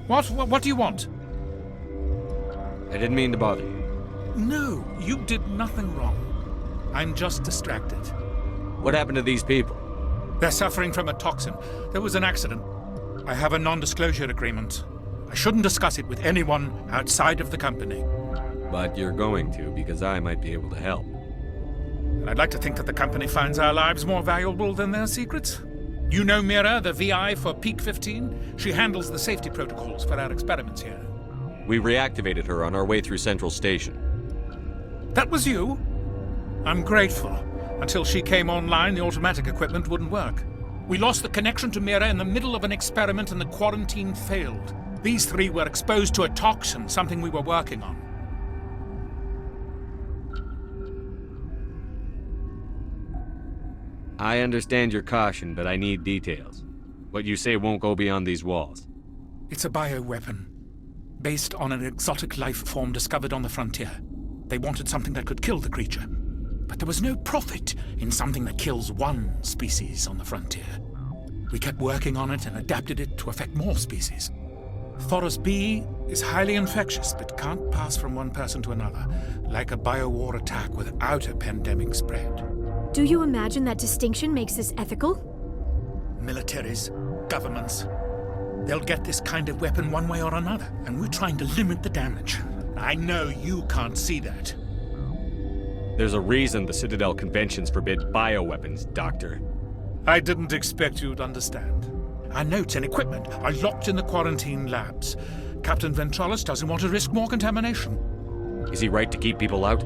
What do you want? I didn't mean to bother you. No, you did nothing wrong. I'm just distracted. What happened to these people? They're suffering from a toxin. There was an accident. I have a non-disclosure agreement. I shouldn't discuss it with anyone outside of the company. But you're going to, because I might be able to help. And I'd like to think that the company finds our lives more valuable than their secrets. You know Mira, the VI for Peak 15? She handles the safety protocols for our experiments here. We reactivated her on our way through Central Station. That was you? I'm grateful. Until she came online, the automatic equipment wouldn't work. We lost the connection to Mira in the middle of an experiment and the quarantine failed. These three were exposed to a toxin, something we were working on. I understand your caution, but I need details. What you say won't go beyond these walls. It's a bioweapon, based on an exotic life form discovered on the frontier. They wanted something that could kill the creature. But there was no profit in something that kills one species on the frontier. We kept working on it and adapted it to affect more species. Thoros B is highly infectious, but can't pass from one person to another, like a biowar attack without a pandemic spread. Do you imagine that distinction makes this ethical? Militaries, governments, they'll get this kind of weapon one way or another, and we're trying to limit the damage. I know you can't see that. There's a reason the Citadel conventions forbid bioweapons, Doctor. I didn't expect you'd understand. Our notes and equipment are locked in the quarantine labs. Captain Ventralis doesn't want to risk more contamination. Is he right to keep people out?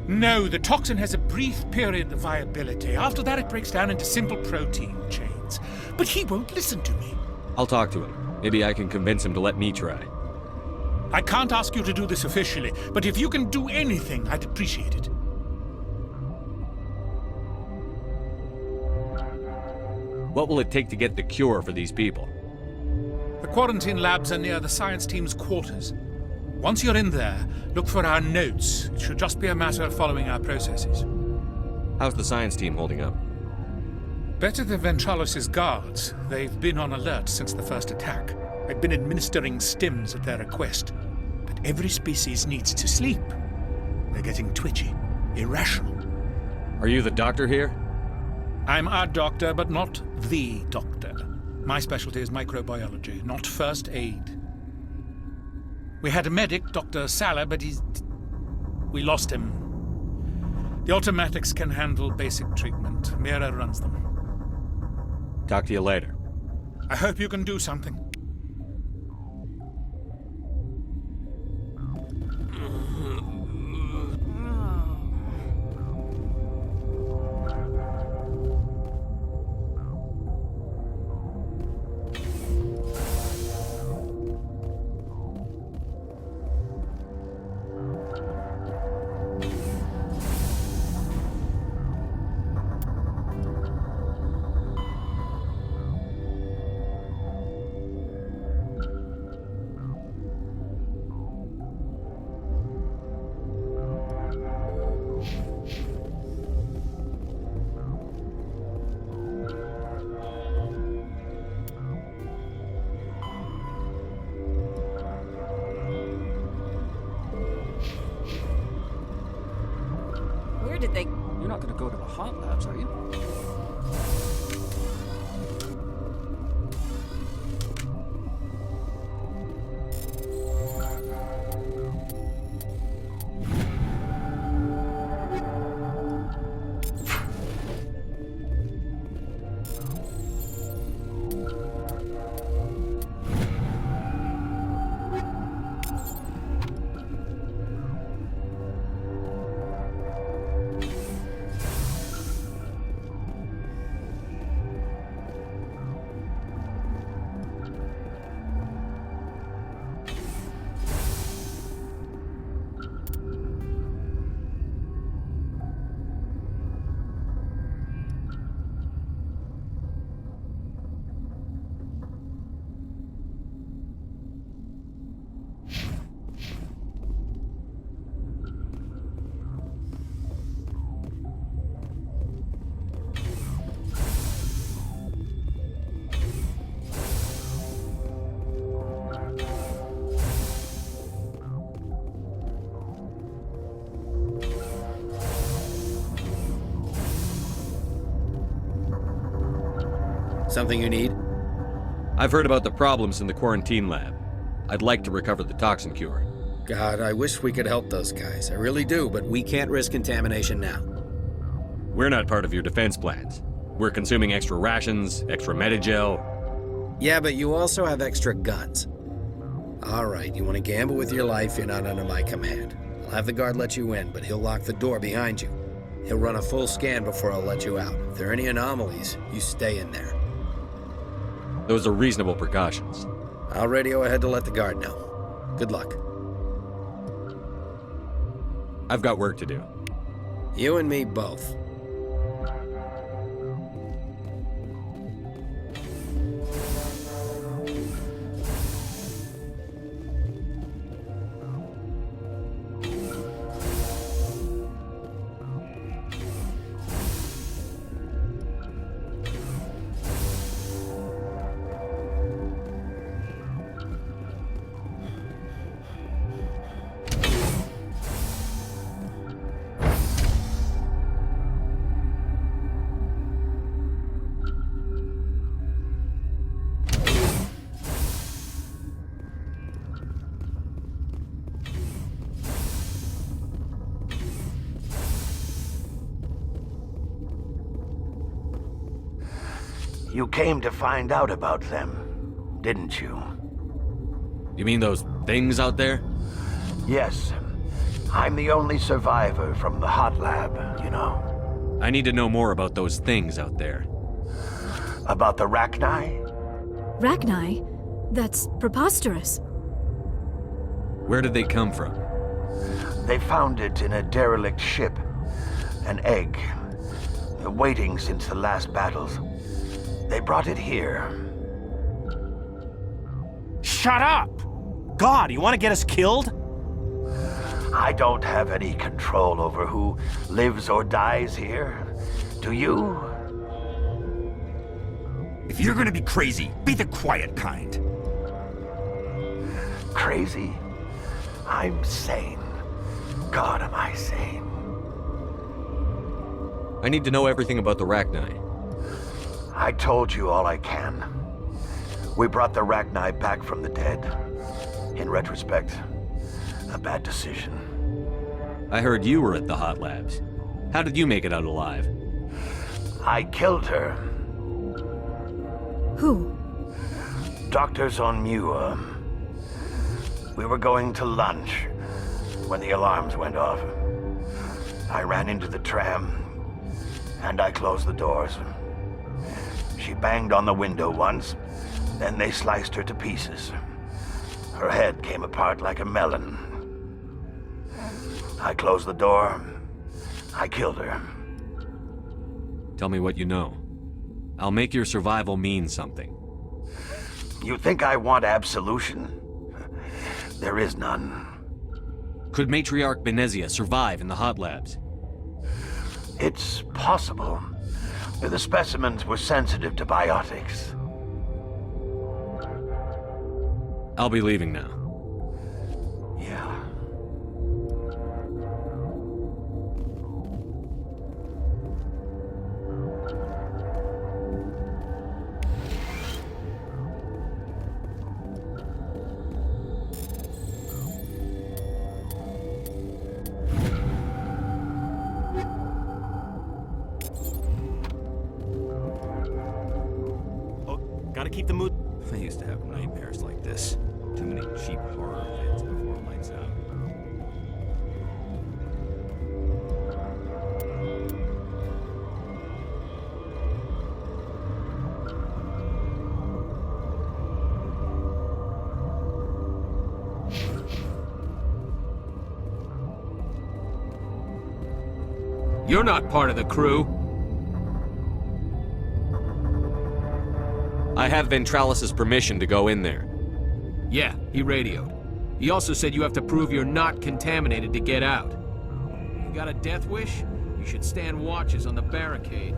No, the toxin has a brief period of viability. After that, it breaks down into simple protein chains. But he won't listen to me. I'll talk to him. Maybe I can convince him to let me try. I can't ask you to do this officially, but if you can do anything, I'd appreciate it. What will it take to get the cure for these people? The quarantine labs are near the science team's quarters. Once you're in there, look for our notes. It should just be a matter of following our processes. How's the science team holding up? Better than Ventralis' guards. They've been on alert since the first attack. I've been administering stims at their request. But every species needs to sleep. They're getting twitchy, irrational. Are you the doctor here? I'm a doctor, but not the doctor. My specialty is microbiology, not first aid. We had a medic, Dr. Sala, but we lost him. The automatics can handle basic treatment. Mira runs them. Talk to you later. I hope you can do something. Did they? You're not gonna go to the hot labs, are you? Something you need? I've heard about the problems in the quarantine lab. I'd like to recover the toxin cure. God, I wish we could help those guys. I really do, but we can't risk contamination now. We're not part of your defense plans. We're consuming extra rations, extra Medigel. Yeah, but you also have extra guns. All right, you want to gamble with your life, you're not under my command. I'll have the guard let you in, but he'll lock the door behind you. He'll run a full scan before I'll let you out. If there are any anomalies, you stay in there. Those are reasonable precautions. I'll radio ahead to let the guard know. Good luck. I've got work to do. You and me both. You came to find out about them, didn't you? You mean those things out there? Yes. I'm the only survivor from the hot lab, you know. I need to know more about those things out there. About the Rachni? Rachni? That's preposterous. Where did they come from? They found it in a derelict ship. An egg. Waiting since the last battles. They brought it here. Shut up! God, you want to get us killed? I don't have any control over who lives or dies here. Do you? If you're gonna be crazy, be the quiet kind. Crazy? I'm sane. God, am I sane. I need to know everything about the Rachni. I told you all I can. We brought the Rachni back from the dead. In retrospect, a bad decision. I heard you were at the hot labs. How did you make it out alive? I killed her. Who? Doctors on Muir. We were going to lunch when the alarms went off. I ran into the tram, and I closed the doors. She banged on the window once, then they sliced her to pieces. Her head came apart like a melon. I closed the door. I killed her. Tell me what you know. I'll make your survival mean something. You think I want absolution? There is none. Could Matriarch Benezia survive in the hot labs? It's possible. The specimens were sensitive to biotics. I'll be leaving now. Yeah. Gotta keep the mood. I used to have nightmares like this. Too many cheap horror vids before it lights out. You're not part of the crew. I have Ventralis' permission to go in there. Yeah, he radioed. He also said you have to prove you're not contaminated to get out. You got a death wish? You should stand watches on the barricade.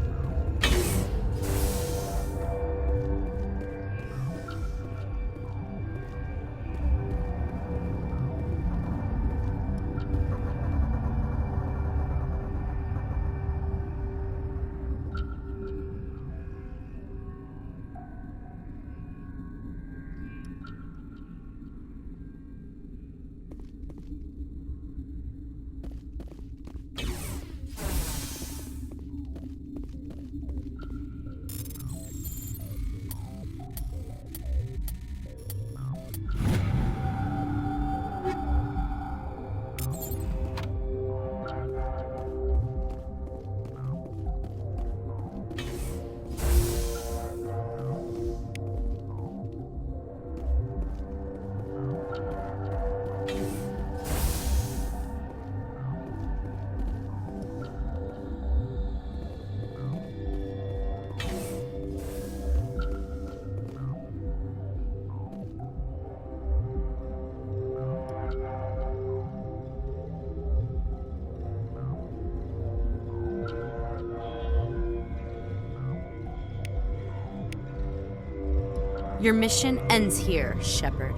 Your mission ends here, Shepard.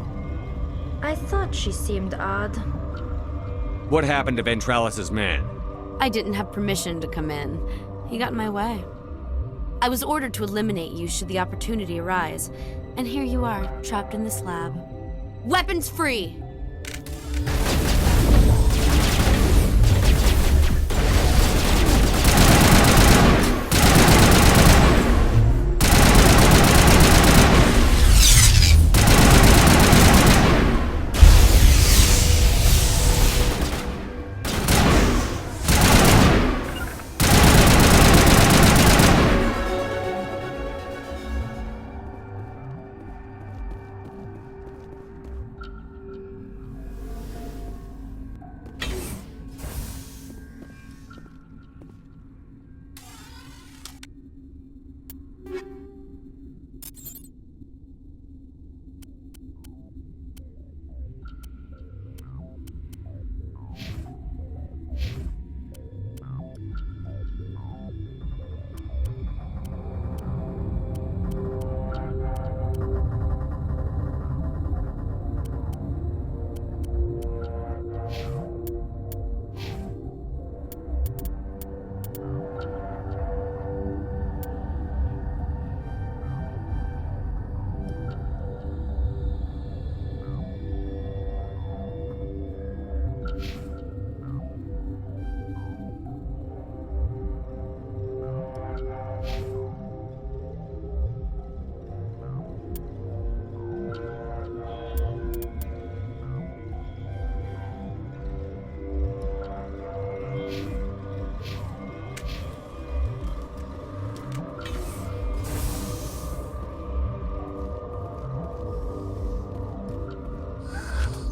I thought she seemed odd. What happened to Ventralis's man? I didn't have permission to come in. He got in my way. I was ordered to eliminate you should the opportunity arise. And here you are, trapped in this lab. Weapons free!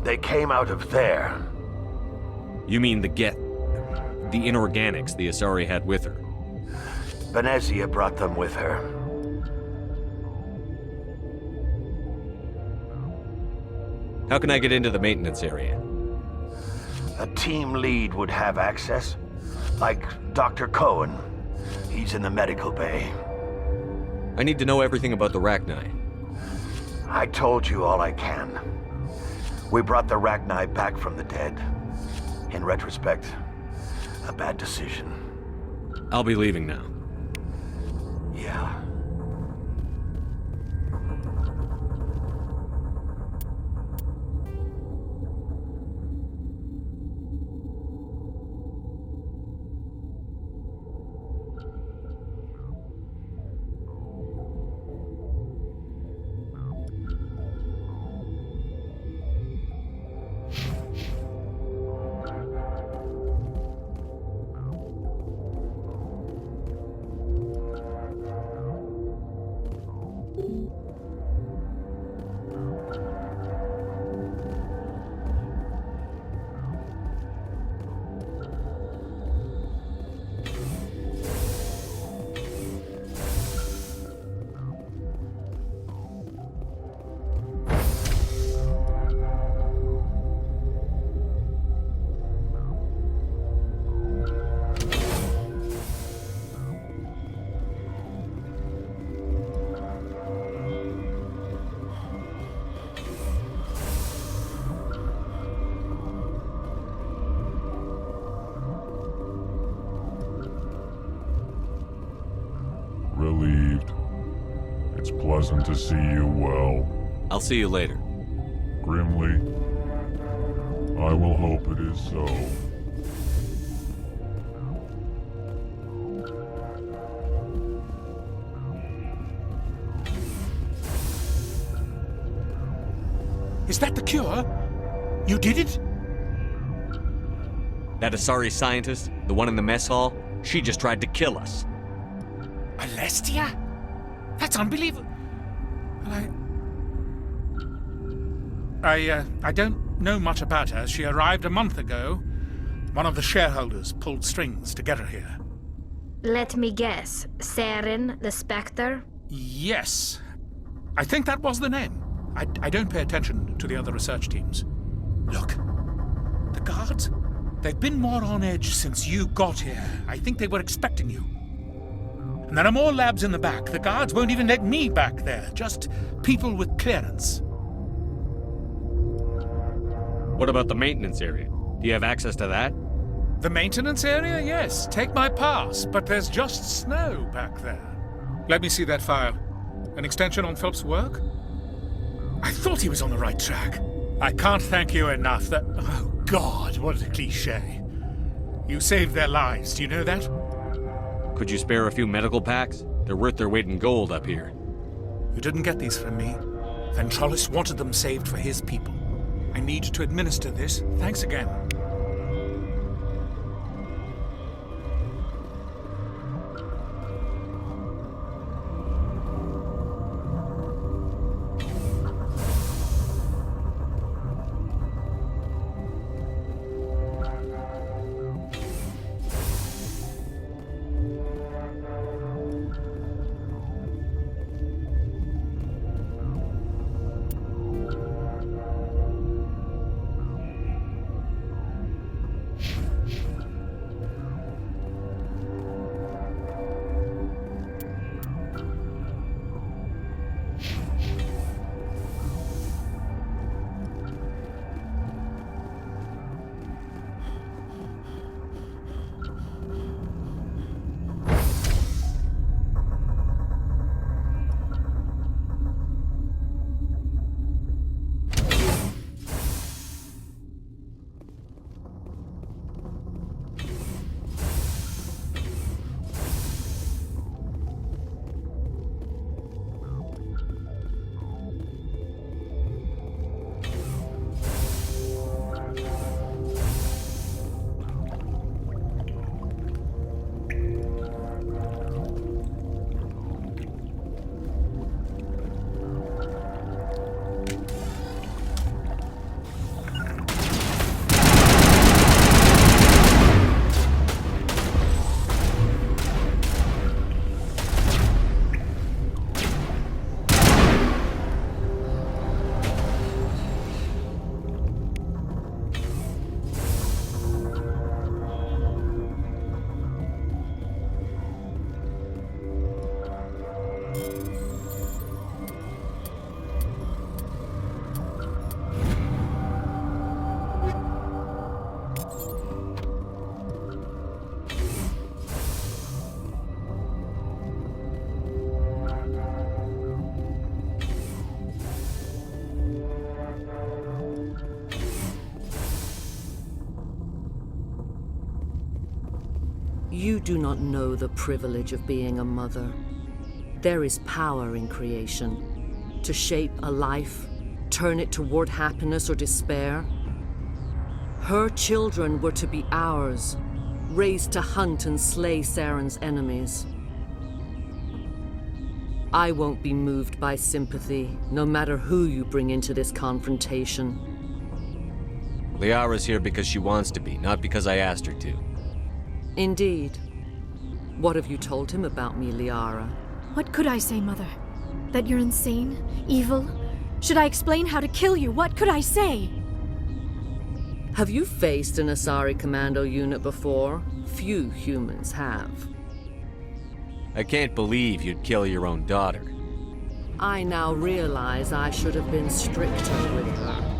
They came out of there. You mean the inorganics the Asari had with her? Venezia brought them with her. How can I get into the maintenance area? A team lead would have access. Like Dr. Cohen. He's in the medical bay. I need to know everything about the Rachni. I told you all I can. We brought the Rachni back from the dead. In retrospect, a bad decision. I'll be leaving now. Yeah. Relieved. It's pleasant to see you well. I'll see you later. Grimly, I will hope it is so. Is that the cure? You did it? That Asari scientist, the one in the mess hall, she just tried to kill us. Alestia? That's unbelievable. I don't know much about her. She arrived a month ago. One of the shareholders pulled strings to get her here. Let me guess. Saren, the Spectre? Yes. I think that was the name. I don't pay attention to the other research teams. Look, the guards, they've been more on edge since you got here. I think they were expecting you. And there are more labs in the back. The guards won't even let me back there. Just people with clearance. What about the maintenance area? Do you have access to that? The maintenance area? Yes. Take my pass. But there's just snow back there. Let me see that file. An extension on Phelps' work? I thought he was on the right track. I can't thank you enough. Oh, God, what a cliché. You saved their lives. Do you know that? Could you spare a few medical packs? They're worth their weight in gold up here. You didn't get these from me. Ventrolis wanted them saved for his people. I need to administer this. Thanks again. You do not know the privilege of being a mother. There is power in creation. To shape a life, turn it toward happiness or despair. Her children were to be ours, raised to hunt and slay Saren's enemies. I won't be moved by sympathy, no matter who you bring into this confrontation. Liara's here because she wants to be, not because I asked her to. Indeed. What have you told him about me, Liara? What could I say, Mother? That you're insane? Evil? Should I explain how to kill you? What could I say? Have you faced an Asari commando unit before? Few humans have. I can't believe you'd kill your own daughter. I now realize I should have been stricter with her.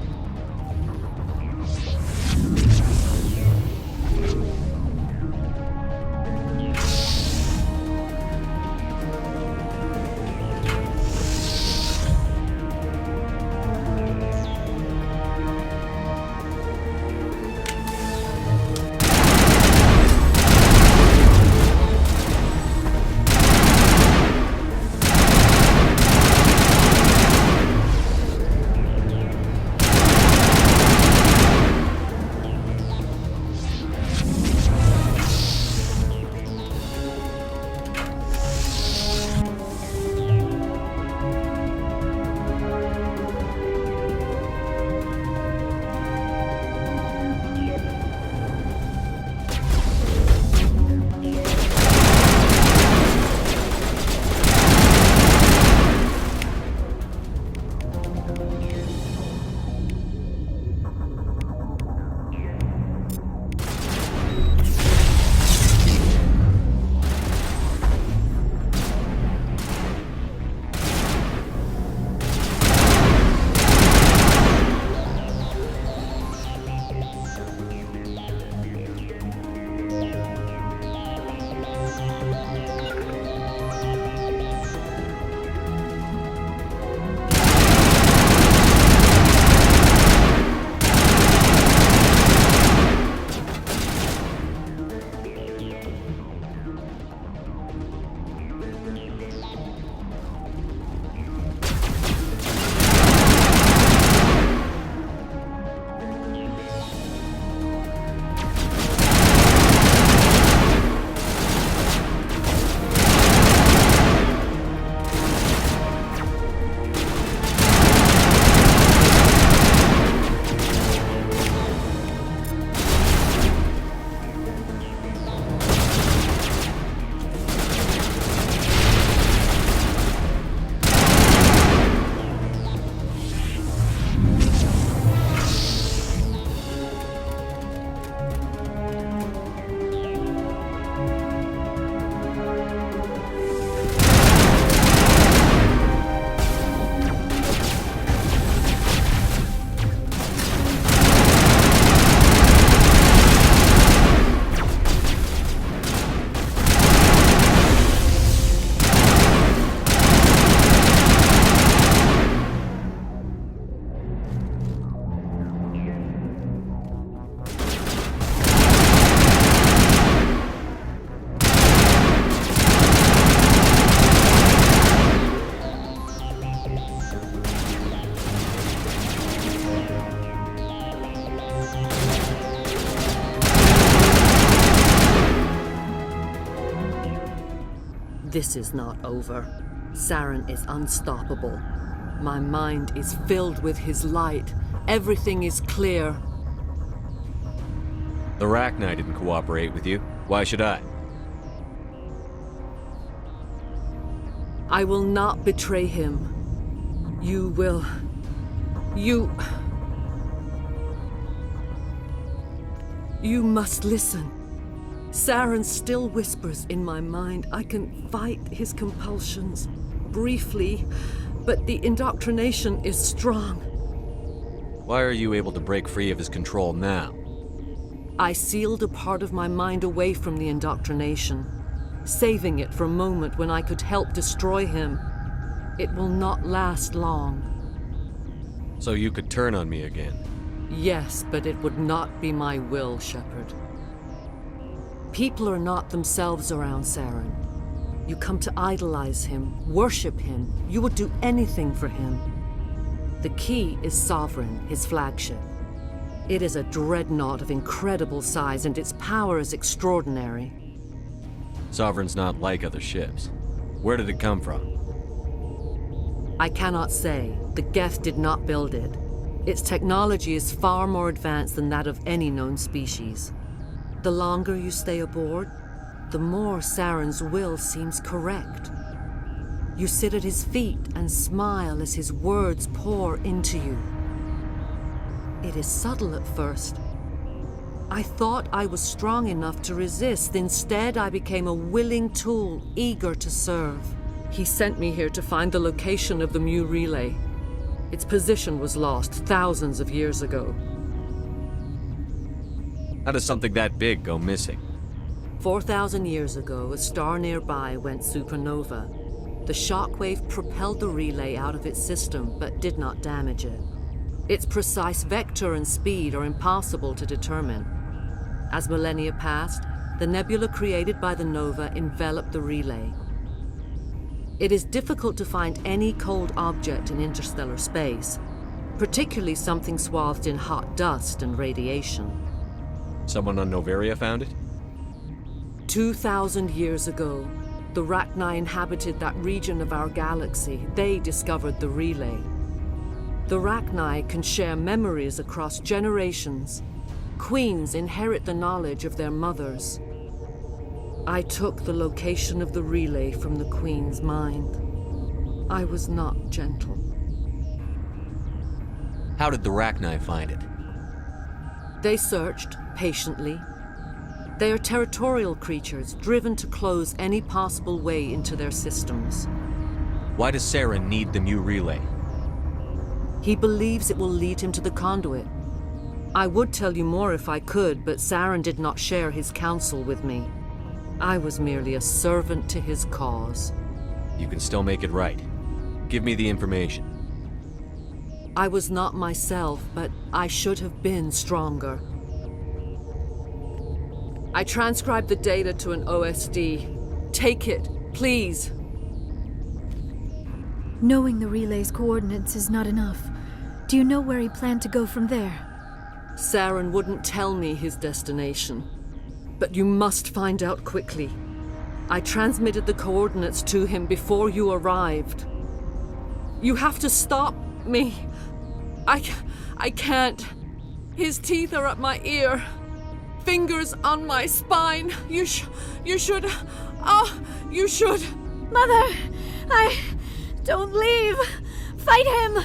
This is not over. Saren is unstoppable. My mind is filled with his light. Everything is clear. The Rachni didn't cooperate with you. Why should I? I will not betray him. You will... You must listen. Saren still whispers in my mind. I can fight his compulsions, briefly, but the indoctrination is strong. Why are you able to break free of his control now? I sealed a part of my mind away from the indoctrination, saving it for a moment when I could help destroy him. It will not last long. So you could turn on me again? Yes, but it would not be my will, Shepard. People are not themselves around Saren. You come to idolize him, worship him. You would do anything for him. The key is Sovereign, his flagship. It is a dreadnought of incredible size, and its power is extraordinary. Sovereign's not like other ships. Where did it come from? I cannot say. The Geth did not build it. Its technology is far more advanced than that of any known species. The longer you stay aboard, the more Saren's will seems correct. You sit at his feet and smile as his words pour into you. It is subtle at first. I thought I was strong enough to resist. Instead, I became a willing tool, eager to serve. He sent me here to find the location of the Mu relay. Its position was lost thousands of years ago. How does something that big go missing? 4,000 years ago, a star nearby went supernova. The shockwave propelled the relay out of its system, but did not damage it. Its precise vector and speed are impossible to determine. As millennia passed, the nebula created by the nova enveloped the relay. It is difficult to find any cold object in interstellar space, particularly something swathed in hot dust and radiation. Someone on Noveria found it? 2,000 years ago, the Rachni inhabited that region of our galaxy. They discovered the relay. The Rachni can share memories across generations. Queens inherit the knowledge of their mothers. I took the location of the relay from the Queen's mind. I was not gentle. How did the Rachni find it? They searched, patiently. They are territorial creatures, driven to close any possible way into their systems. Why does Saren need the Mu relay? He believes it will lead him to the conduit. I would tell you more if I could, but Saren did not share his counsel with me. I was merely a servant to his cause. You can still make it right. Give me the information. I was not myself, but I should have been stronger. I transcribed the data to an OSD. Take it, please. Knowing the relay's coordinates is not enough. Do you know where he planned to go from there? Saren wouldn't tell me his destination. But you must find out quickly. I transmitted the coordinates to him before you arrived. You have to stop me. I can't. His teeth are at my ear. Fingers on my spine. You should. You should. Mother! Don't leave! Fight him!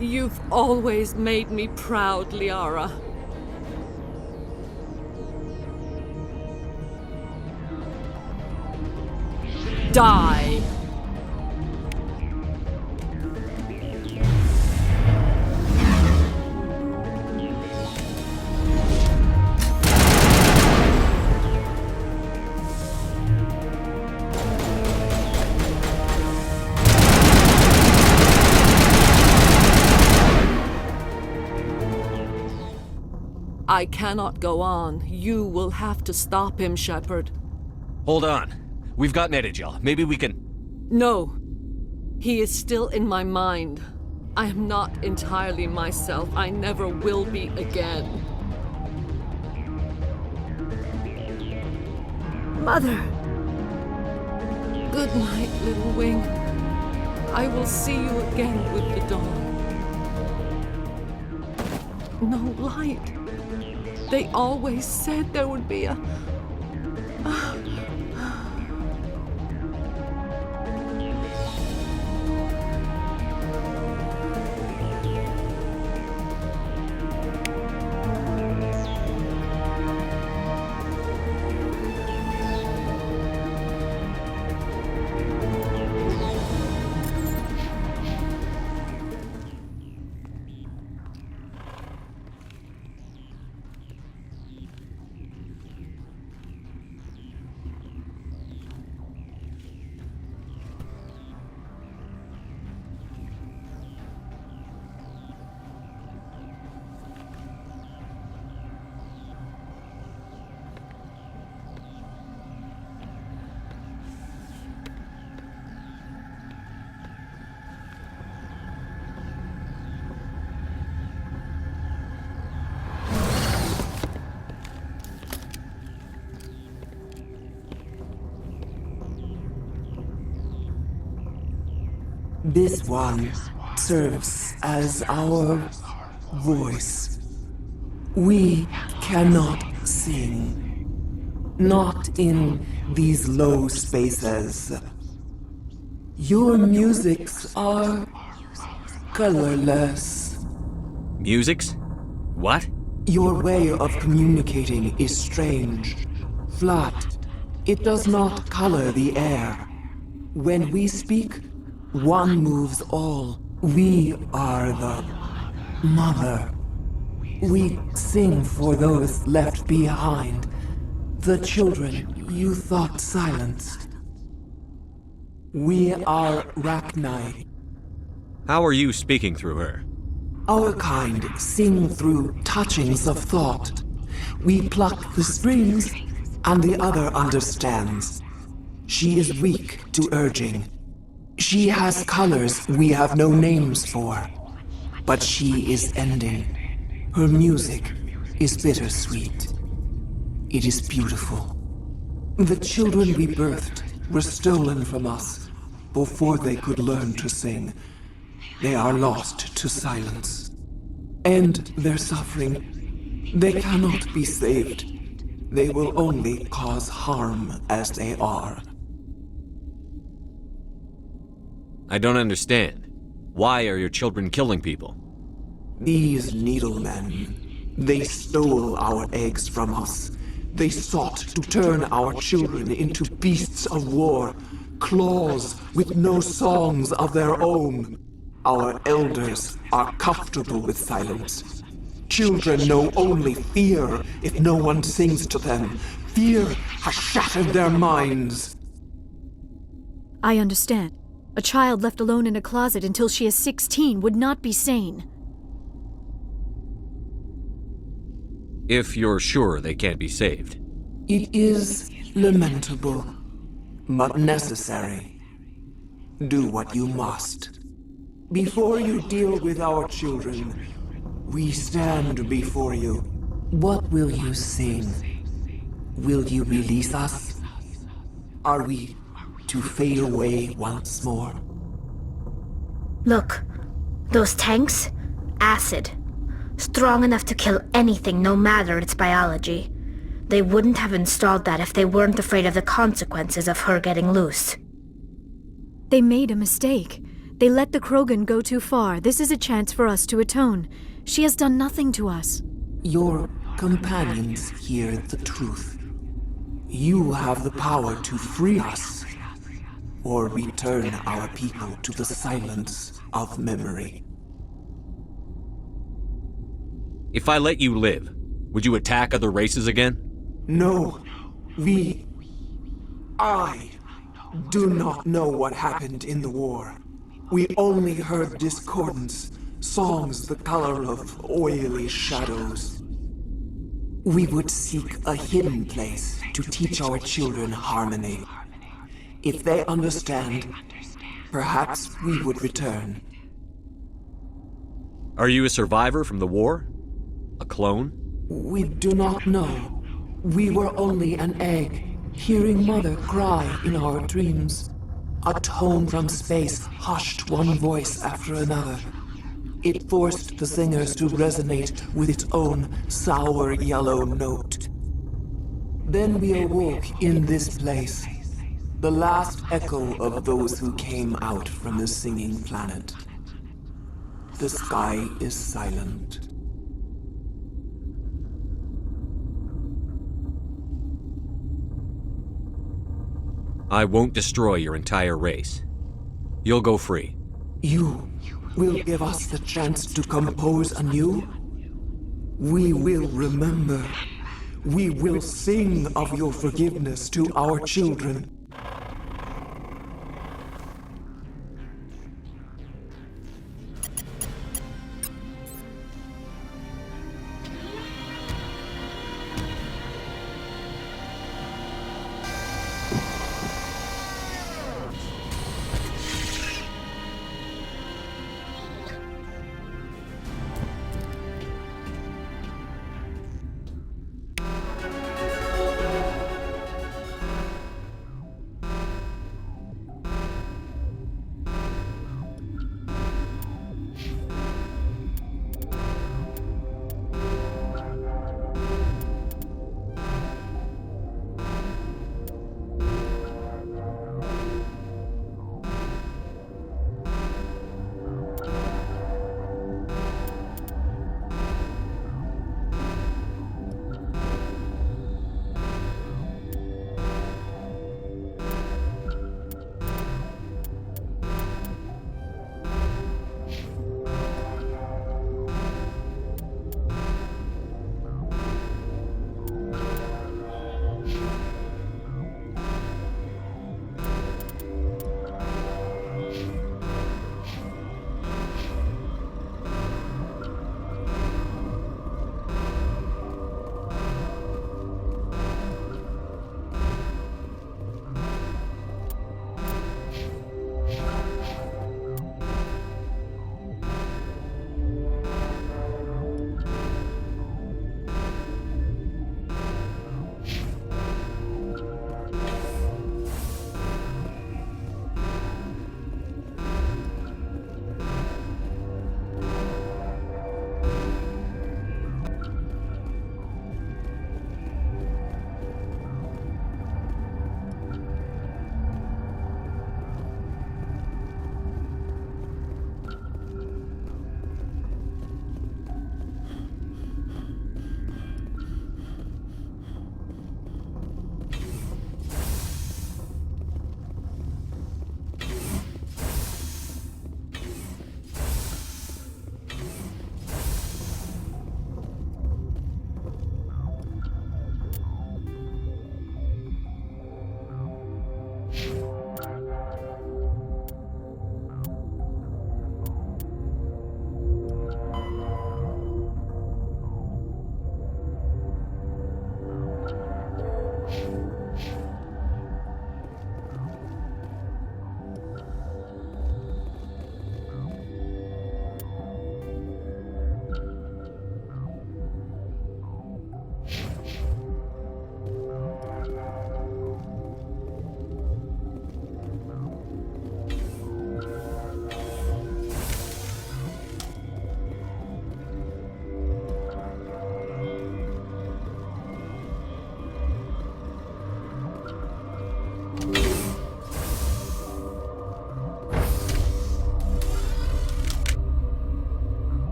You've always made me proud, Liara. Die! I cannot go on. You will have to stop him, Shepard. Hold on. We've got Netagel. Maybe we can... No. He is still in my mind. I am not entirely myself. I never will be again. Mother! Good night, little wing. I will see you again with the dawn. No light. They always said there would be a... This one serves as our voice. We cannot sing. Not in these low spaces. Your musics are colorless. Musics? What? Your way of communicating is strange. Flat. It does not color the air. When we speak, one moves all. We are the mother. We sing for those left behind. The children you thought silenced. We are Rachni. How are you speaking through her? Our kind sing through touchings of thought. We pluck the strings, and the other understands. She is weak to urging. She has colors we have no names for. But she is ending. Her music is bittersweet. It is beautiful. The children we birthed were stolen from us before they could learn to sing. They are lost to silence. And their suffering, they cannot be saved. They will only cause harm as they are. I don't understand. Why are your children killing people? These needlemen, they stole our eggs from us. They sought to turn our children into beasts of war, claws with no songs of their own. Our elders are comfortable with silence. Children know only fear if no one sings to them. Fear has shattered their minds. I understand. A child left alone in a closet until she is 16 would not be sane. If you're sure they can't be saved. It is lamentable, but necessary. Do what you must. Before you deal with our children, we stand before you. What will you sing? Will you release us? Are we to fade away once more? Look, those tanks? Acid. Strong enough to kill anything, no matter its biology. They wouldn't have installed that if they weren't afraid of the consequences of her getting loose. They made a mistake. They let the Krogan go too far. This is a chance for us to atone. She has done nothing to us. Your companions hear the truth. You have the power to free us, or return our people to the silence of memory. If I let you live, would you attack other races again? No. I do not know what happened in the war. We only heard discordance, songs the color of oily shadows. We would seek a hidden place to teach our children harmony. If they understand, perhaps we would return. Are you a survivor from the war? A clone? We do not know. We were only an egg, hearing Mother cry in our dreams. A tone from space hushed one voice after another. It forced the singers to resonate with its own sour yellow note. Then we awoke in this place, the last echo of those who came out from the singing planet. The sky is silent. I won't destroy your entire race. You'll go free. You will give us the chance to compose anew? We will remember. We will sing of your forgiveness to our children.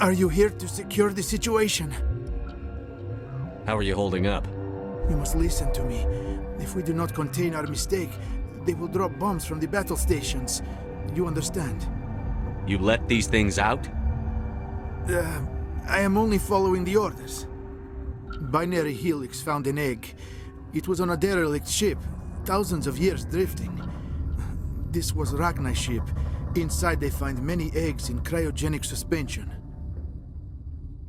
Are you here to secure the situation? How are you holding up? You must listen to me. If we do not contain our mistake, they will drop bombs from the battle stations. You understand? You let these things out? I am only following the orders. Binary Helix found an egg. It was on a derelict ship, thousands of years drifting. This was Ragna's ship. Inside they find many eggs in cryogenic suspension.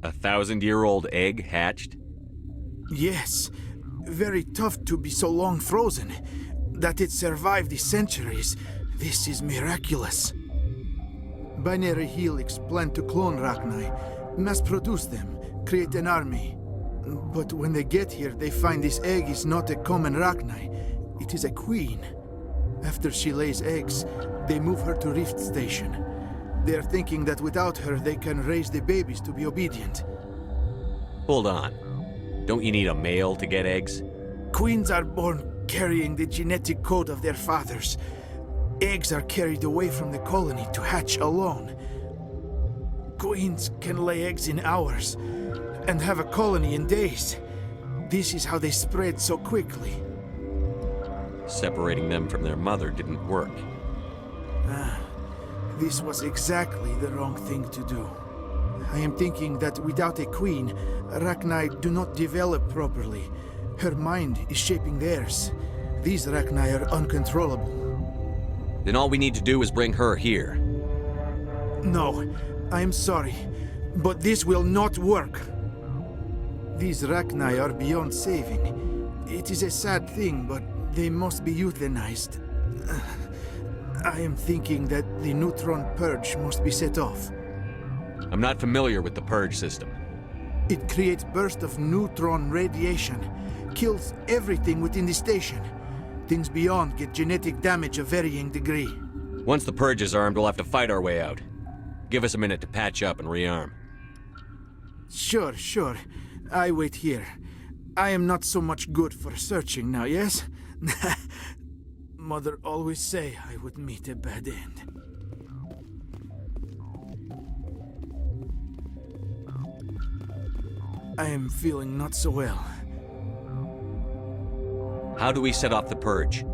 1,000-year-old egg hatched? Yes. Very tough to be so long frozen. That it survived the centuries, this is miraculous. Binary Helix planned to clone Rachni, mass-produce them, create an army. But when they get here, they find this egg is not a common Rachni. It is a queen. After she lays eggs, they move her to Rift Station. They are thinking that without her, they can raise the babies to be obedient. Hold on. Don't you need a male to get eggs? Queens are born carrying the genetic code of their fathers. Eggs are carried away from the colony to hatch alone. Queens can lay eggs in hours and have a colony in days. This is how they spread so quickly. Separating them from their mother didn't work. This was exactly the wrong thing to do. I am thinking that without a queen, Rachni do not develop properly. Her mind is shaping theirs. These Rachni are uncontrollable. Then all we need to do is bring her here. No, I am sorry, but this will not work. These Rachni are beyond saving. It is a sad thing, but they must be euthanized. I am thinking that the neutron purge must be set off. I'm not familiar with the purge system. It creates bursts of neutron radiation, kills everything within the station. Things beyond get genetic damage of varying degree. Once the purge is armed, we'll have to fight our way out. Give us a minute to patch up and rearm. Sure. I wait here. I am not so much good for searching now, yes? Mother always say I would meet a bad end. I am feeling not so well. How do we set off the purge?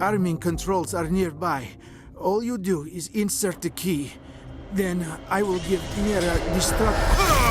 Arming controls are nearby. All you do is insert the key. Then I will give Mira destruct.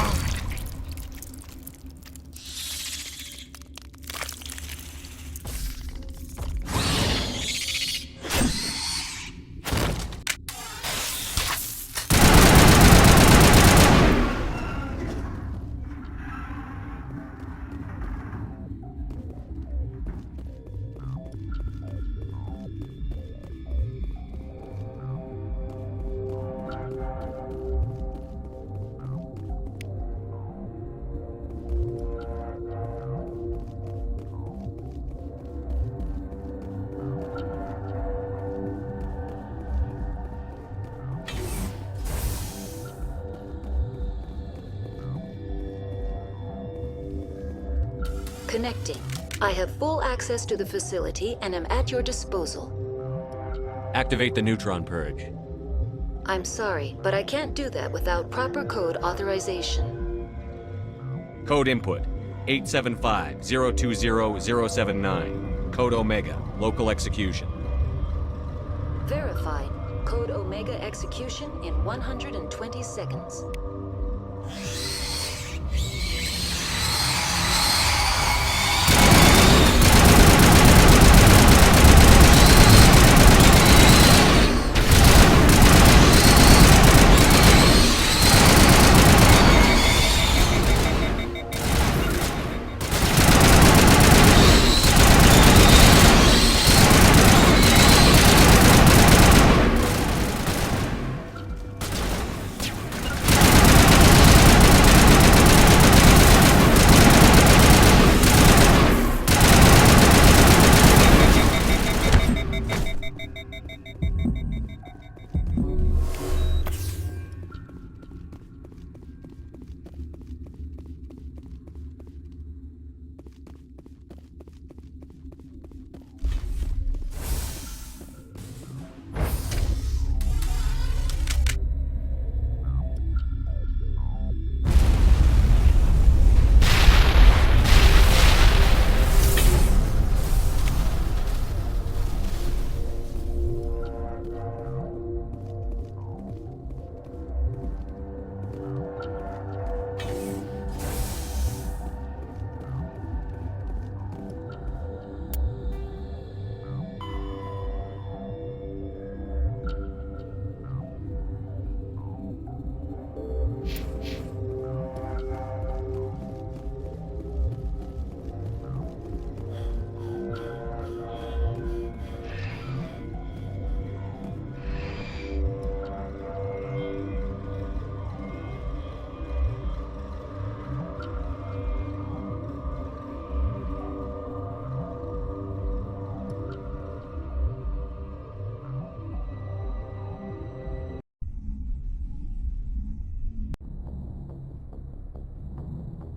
Connecting. I have full access to the facility and am at your disposal. Activate the neutron purge. I'm sorry, but I can't do that without proper code authorization. Code input 875-020-079. Code Omega. Local execution. Verified. Code Omega execution in 120 seconds.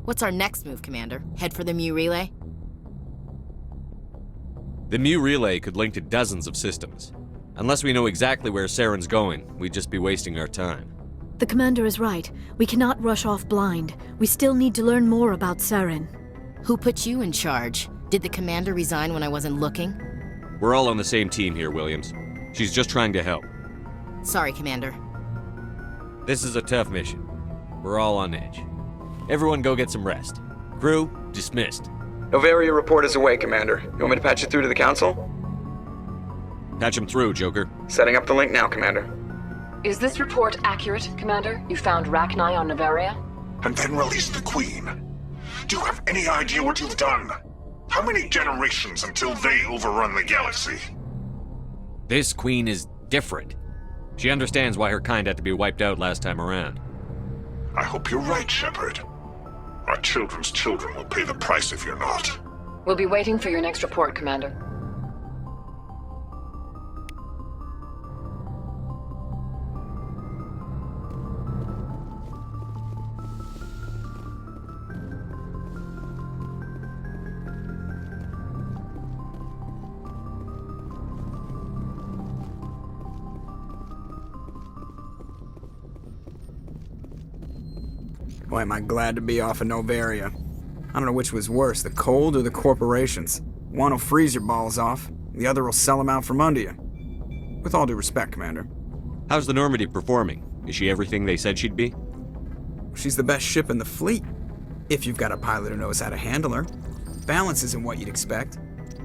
What's our next move, Commander? Head for the Mu Relay? The Mu Relay could link to dozens of systems. Unless we know exactly where Saren's going, we'd just be wasting our time. The commander is right. We cannot rush off blind. We still need to learn more about Saren. Who put you in charge? Did the commander resign when I wasn't looking? We're all on the same team here, Williams. She's just trying to help. Sorry, Commander. This is a tough mission. We're all on edge. Everyone go get some rest. Crew, dismissed. Novaria report is away, Commander. You want me to patch it through to the Council? Patch him through, Joker. Setting up the link now, Commander. Is this report accurate, Commander? You found Rachni on Novaria? And then released the Queen. Do you have any idea what you've done? How many generations until they overrun the galaxy? This Queen is different. She understands why her kind had to be wiped out last time around. I hope you're right, Shepard. Our children's children will pay the price if you're not. We'll be waiting for your next report, Commander. Boy, am I glad to be off of Novaria. I don't know which was worse, the cold or the corporations. One will freeze your balls off, the other will sell them out from under you. With all due respect, Commander. How's the Normandy performing? Is she everything they said she'd be? She's the best ship in the fleet, if you've got a pilot who knows how to handle her. Balance isn't what you'd expect.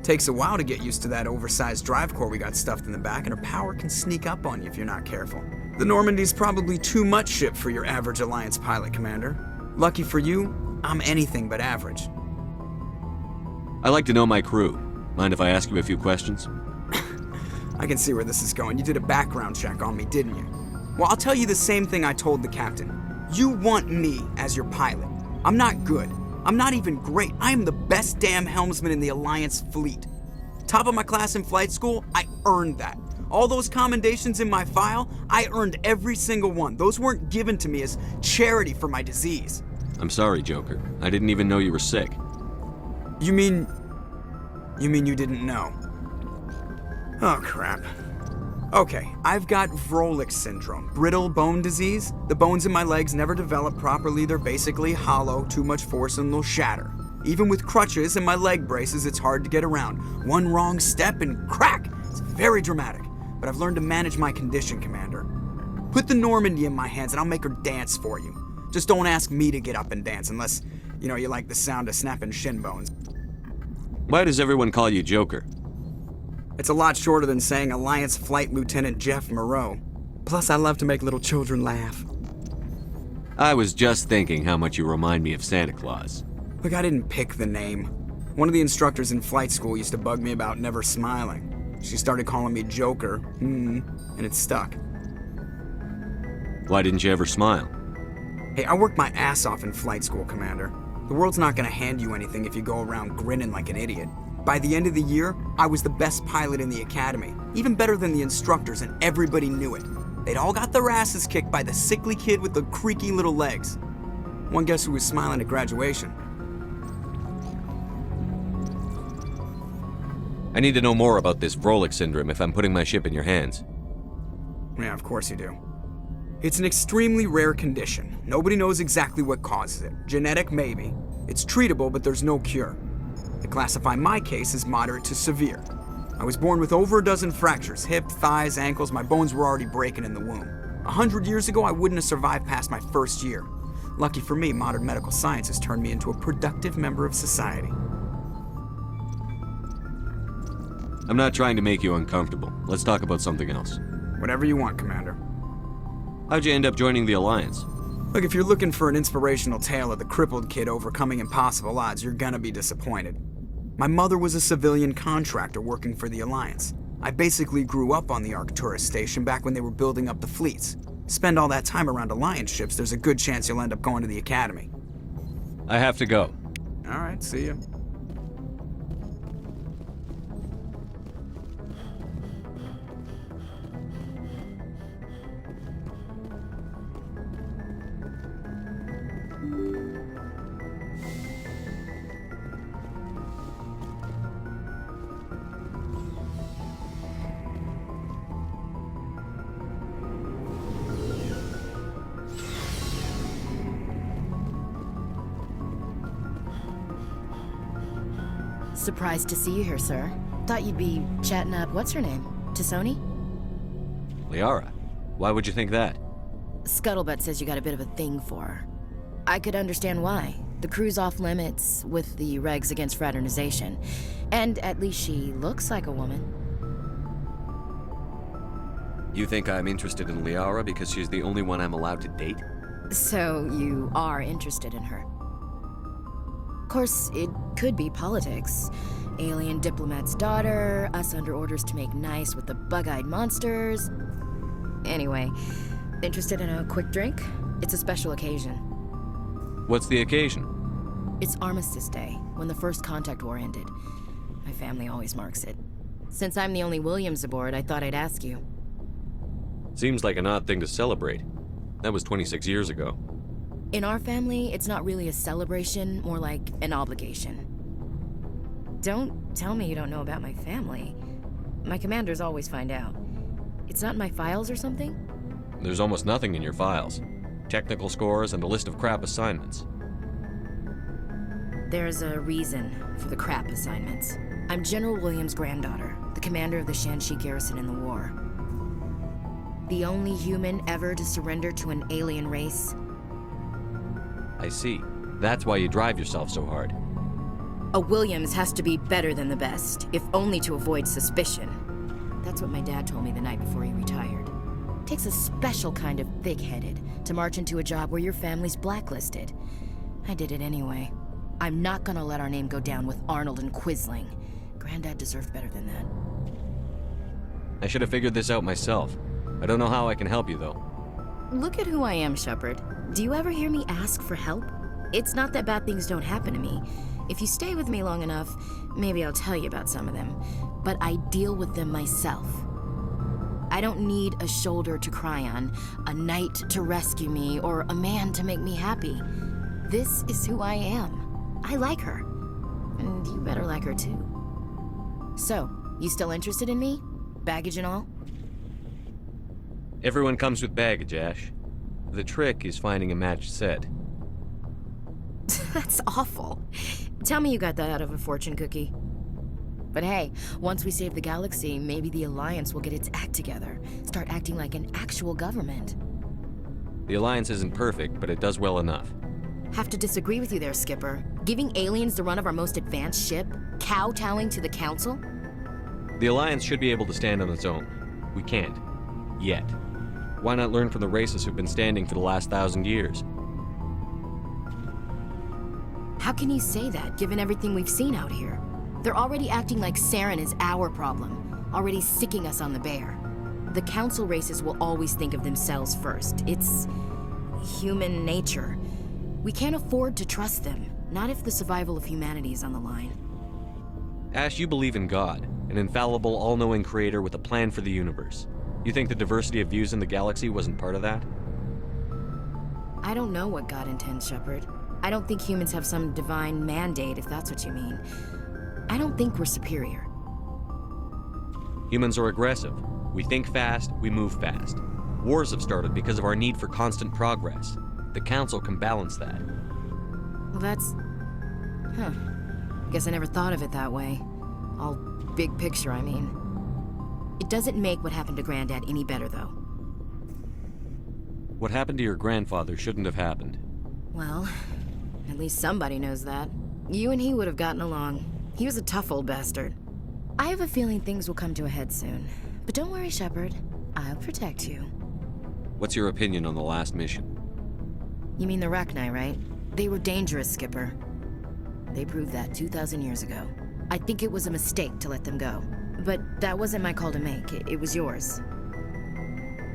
Takes a while to get used to that oversized drive core we got stuffed in the back, and her power can sneak up on you if you're not careful. The Normandy's probably too much ship for your average Alliance pilot, Commander. Lucky for you, I'm anything but average. I like to know my crew. Mind if I ask you a few questions? I can see where this is going. You did a background check on me, didn't you? Well, I'll tell you the same thing I told the captain. You want me as your pilot. I'm not good. I'm not even great. I am the best damn helmsman in the Alliance fleet. Top of my class in flight school, I earned that. All those commendations in my file, I earned every single one. Those weren't given to me as charity for my disease. I'm sorry, Joker. I didn't even know you were sick. You mean you didn't know? Oh, crap. Okay, I've got Vrolik syndrome, brittle bone disease. The bones in my legs never develop properly. They're basically hollow, too much force and they'll shatter. Even with crutches and my leg braces, it's hard to get around. One wrong step and crack! It's very dramatic. But I've learned to manage my condition, Commander. Put the Normandy in my hands and I'll make her dance for you. Just don't ask me to get up and dance unless, you like the sound of snapping shin bones. Why does everyone call you Joker? It's a lot shorter than saying Alliance Flight Lieutenant Jeff Moreau. Plus, I love to make little children laugh. I was just thinking how much you remind me of Santa Claus. Look, I didn't pick the name. One of the instructors in flight school used to bug me about never smiling. She started calling me Joker, and it stuck. Why didn't you ever smile? Hey, I worked my ass off in flight school, Commander. The world's not gonna hand you anything if you go around grinning like an idiot. By the end of the year, I was the best pilot in the academy, even better than the instructors, and everybody knew it. They'd all got their asses kicked by the sickly kid with the creaky little legs. One guess who was smiling at graduation? I need to know more about this Vrolik syndrome if I'm putting my ship in your hands. Yeah, of course you do. It's an extremely rare condition. Nobody knows exactly what causes it. Genetic, maybe. It's treatable, but there's no cure. They classify my case as moderate to severe. I was born with over a dozen fractures, hip, thighs, ankles. My bones were already breaking in the womb. 100 years ago, I wouldn't have survived past my first year. Lucky for me, modern medical science has turned me into a productive member of society. I'm not trying to make you uncomfortable. Let's talk about something else. Whatever you want, Commander. How'd you end up joining the Alliance? Look, if you're looking for an inspirational tale of the crippled kid overcoming impossible odds, you're gonna be disappointed. My mother was a civilian contractor working for the Alliance. I basically grew up on the Arcturus station back when they were building up the fleets. Spend all that time around Alliance ships, there's a good chance you'll end up going to the Academy. I have to go. All right, see ya. Surprised to see you here, sir. Thought you'd be chatting up, what's her name? T'Soni? Liara, why would you think that? Scuttlebutt says you got a bit of a thing for her. I could understand why. The crew's off limits with the regs against fraternization. And at least she looks like a woman. You think I'm interested in Liara because she's the only one I'm allowed to date? So you are interested in her. Of course, it could be politics. Alien diplomat's daughter, us under orders to make nice with the bug-eyed monsters. Anyway, interested in a quick drink? It's a special occasion. What's the occasion? It's Armistice Day, when the First Contact War ended. My family always marks it. Since I'm the only Williams aboard, I thought I'd ask you. Seems like an odd thing to celebrate. That was 26 years ago. In our family, it's not really a celebration, more like an obligation. Don't tell me you don't know about my family. My commanders always find out. It's not in my files or something? There's almost nothing in your files. Technical scores and a list of crap assignments. There's a reason for the crap assignments. I'm General Williams' granddaughter, the commander of the Shanxi garrison in the war. The only human ever to surrender to an alien race. I see. That's why you drive yourself so hard. A Williams has to be better than the best, if only to avoid suspicion. That's what my dad told me the night before he retired. Takes a special kind of thick-headed to march into a job where your family's blacklisted. I did it anyway. I'm not gonna let our name go down with Arnold and Quisling. Granddad deserved better than that. I should have figured this out myself. I don't know how I can help you, though. Look at who I am, Shepard. Do you ever hear me ask for help? It's not that bad things don't happen to me. If you stay with me long enough, maybe I'll tell you about some of them. But I deal with them myself. I don't need a shoulder to cry on, a knight to rescue me, or a man to make me happy. This is who I am. I like her. And you better like her too. So, you still interested in me? Baggage and all? Everyone comes with baggage, Ash. The trick is finding a matched set. That's awful. Tell me you got that out of a fortune cookie. But hey, once we save the galaxy, maybe the Alliance will get its act together. Start acting like an actual government. The Alliance isn't perfect, but it does well enough. Have to disagree with you there, Skipper. Giving aliens the run of our most advanced ship? Kowtowing to the Council? The Alliance should be able to stand on its own. We can't. Yet. Why not learn from the races who've been standing for the last 1,000 years? How can you say that, given everything we've seen out here? They're already acting like Saren is our problem, already sicking us on the bear. The Council races will always think of themselves first. It's human nature. We can't afford to trust them, not if the survival of humanity is on the line. Ash, you believe in God, an infallible, all-knowing creator with a plan for the universe. You think the diversity of views in the galaxy wasn't part of that? I don't know what God intends, Shepard. I don't think humans have some divine mandate, if that's what you mean. I don't think we're superior. Humans are aggressive. We think fast, we move fast. Wars have started because of our need for constant progress. The Council can balance that. Well, that's... Huh. Guess I never thought of it that way. All big picture, I mean. It doesn't make what happened to Granddad any better, though. What happened to your grandfather shouldn't have happened. Well, at least somebody knows that. You and he would have gotten along. He was a tough old bastard. I have a feeling things will come to a head soon. But don't worry, Shepard. I'll protect you. What's your opinion on the last mission? You mean the Rachni, right? They were dangerous, Skipper. They proved that 2,000 years ago. I think it was a mistake to let them go. But that wasn't my call to make. It was yours.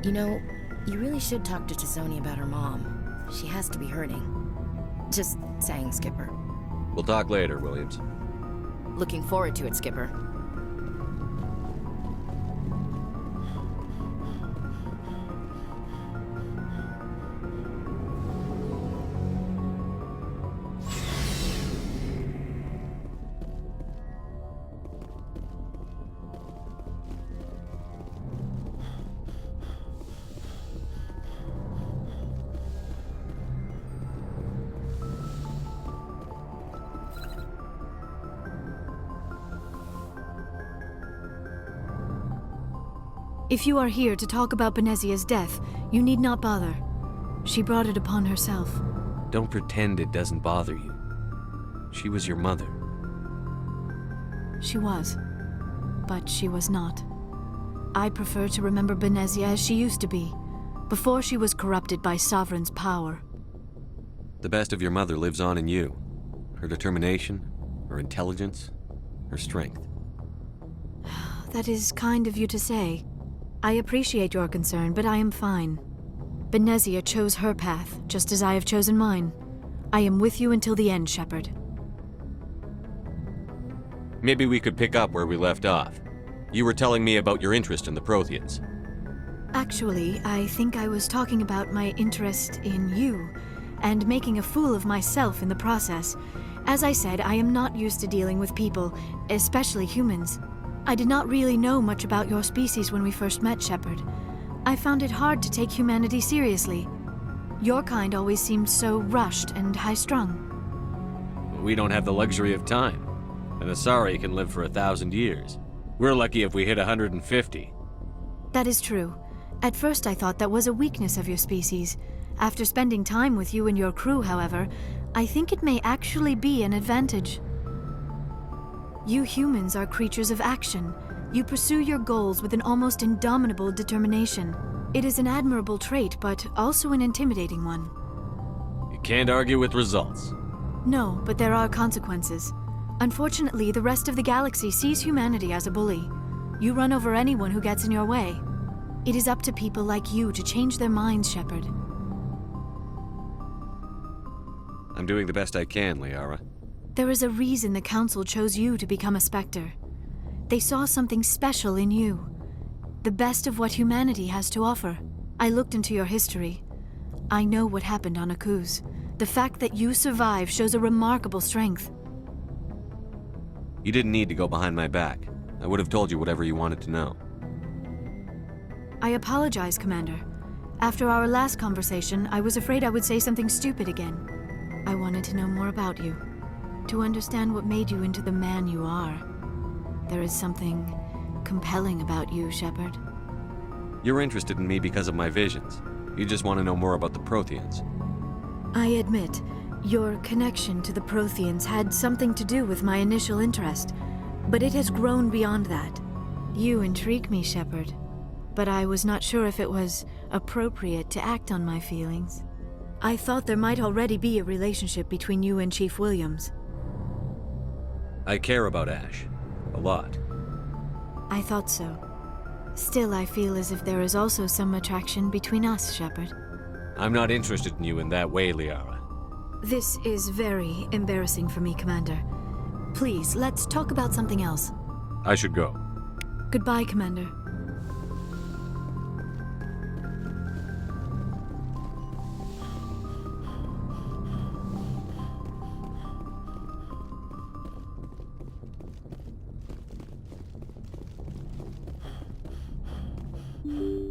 You know, you really should talk to T'Soni about her mom. She has to be hurting. Just saying, Skipper. We'll talk later, Williams. Looking forward to it, Skipper. If you are here to talk about Benezia's death, you need not bother. She brought it upon herself. Don't pretend it doesn't bother you. She was your mother. She was. But she was not. I prefer to remember Benezia as she used to be, before she was corrupted by Sovereign's power. The best of your mother lives on in you. Her determination, her intelligence, her strength. That is kind of you to say. I appreciate your concern, but I am fine. Benezia chose her path, just as I have chosen mine. I am with you until the end, Shepard. Maybe we could pick up where we left off. You were telling me about your interest in the Protheans. Actually, I think I was talking about my interest in you, and making a fool of myself in the process. As I said, I am not used to dealing with people, especially humans. I did not really know much about your species when we first met, Shepard. I found it hard to take humanity seriously. Your kind always seemed so rushed and high-strung. We don't have the luxury of time. An Asari can live for 1,000 years. We're lucky if we hit 150. That is true. At first I thought that was a weakness of your species. After spending time with you and your crew, however, I think it may actually be an advantage. You humans are creatures of action. You pursue your goals with an almost indomitable determination. It is an admirable trait, but also an intimidating one. You can't argue with results. No, but there are consequences. Unfortunately, the rest of the galaxy sees humanity as a bully. You run over anyone who gets in your way. It is up to people like you to change their minds, Shepard. I'm doing the best I can, Liara. There is a reason the Council chose you to become a Spectre. They saw something special in you. The best of what humanity has to offer. I looked into your history. I know what happened on Akuz. The fact that you survived shows a remarkable strength. You didn't need to go behind my back. I would have told you whatever you wanted to know. I apologize, Commander. After our last conversation, I was afraid I would say something stupid again. I wanted to know more about you. To understand what made you into the man you are. There is something compelling about you, Shepard. You're interested in me because of my visions. You just want to know more about the Protheans. I admit, your connection to the Protheans had something to do with my initial interest, but it has grown beyond that. You intrigue me, Shepard, but I was not sure if it was appropriate to act on my feelings. I thought there might already be a relationship between you and Chief Williams. I care about Ash. A lot. I thought so. Still, I feel as if there is also some attraction between us, Shepard. I'm not interested in you in that way, Liara. This is very embarrassing for me, Commander. Please, let's talk about something else. I should go. Goodbye, Commander. You